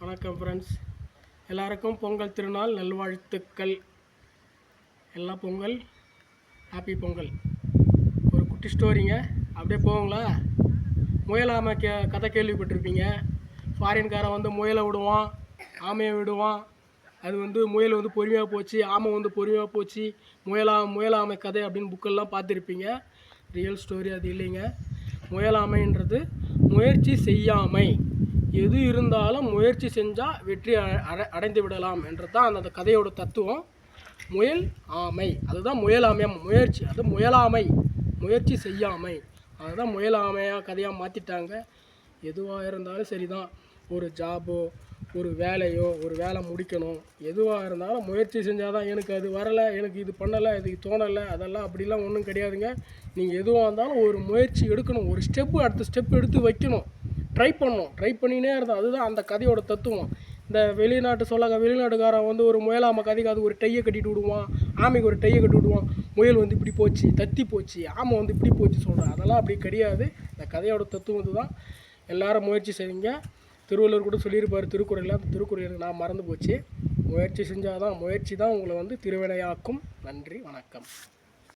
வணக்கம் ஃப்ரெண்ட்ஸ், எல்லாருக்கும் பொங்கல் திருநாள் நல்வாழ்த்துக்கள். எல்லாம் பொங்கல், ஹாப்பி பொங்கல். ஒரு குட்டி ஸ்டோரிங்க, அப்படியே போங்களா. முயல் ஆமை கதை கேள்விப்பட்டிருப்பீங்க. ஃபாரின்காரன் வந்து முயலை விடுவான், ஆமையை விடுவான். அது முயல் பொறுமையாக போச்சு, ஆமை பொறுமையாக போச்சு. முயல் ஆமை கதை அப்படின்னு புக்கெல்லாம் பார்த்துருப்பீங்க. ரியல் ஸ்டோரி அது இல்லைங்க. முயலாமைன்றது முயற்சி செய்யாமை. எது இருந்தாலும் முயற்சி செஞ்சால் வெற்றி அடைந்து விடலாம் என்றது தான் அந்த கதையோட தத்துவம். முயல் ஆமை, அதுதான் முயலாமை. முயற்சி, அது முயலாமை, முயற்சி செய்யாமை. அதுதான் முயலாமையாக கதையாக மாற்றிட்டாங்க. எதுவாக இருந்தாலும் சரி தான், ஒரு ஜாபோ, ஒரு வேலையோ, ஒரு வேலை முடிக்கணும், எதுவாக இருந்தாலும் முயற்சி செஞ்சால் தான். எனக்கு அது வரலை, எனக்கு இது பண்ணலை, இதுக்கு தோணலை, அதெல்லாம் அப்படிலாம் ஒன்றும் கிடையாதுங்க. நீங்கள் எதுவாக இருந்தாலும் ஒரு முயற்சி எடுக்கணும், ஒரு அடுத்த ஸ்டெப் எடுத்து வைக்கணும், ட்ரை பண்ணினே இருந்தோம். அதுதான் அந்த கதையோட தத்துவம். இந்த வெளிநாட்டுக்காரன் ஒரு முயலாமை கதைக்கு அது ஒரு டையை கட்டிட்டு விடுவான், ஆமைக்கு ஒரு டையை கட்டி விடுவான். முயல் இப்படி போச்சு, தத்தி போச்சு, ஆமை இப்படி போச்சு சொல்கிறேன். அதெல்லாம் அப்படி கிடையாது. இந்த கதையோட தத்துவம் இதுதான். எல்லாரும் முயற்சி செய்யுங்க. திருவள்ளுவர் கூட சொல்லியிருப்பார் திருக்குறளில். அந்த திருக்குறள் நான் மறந்து போச்சு. முயற்சி செஞ்சால் தான், முயற்சி தான் உங்களை திருவினையாக்கும். நன்றி, வணக்கம்.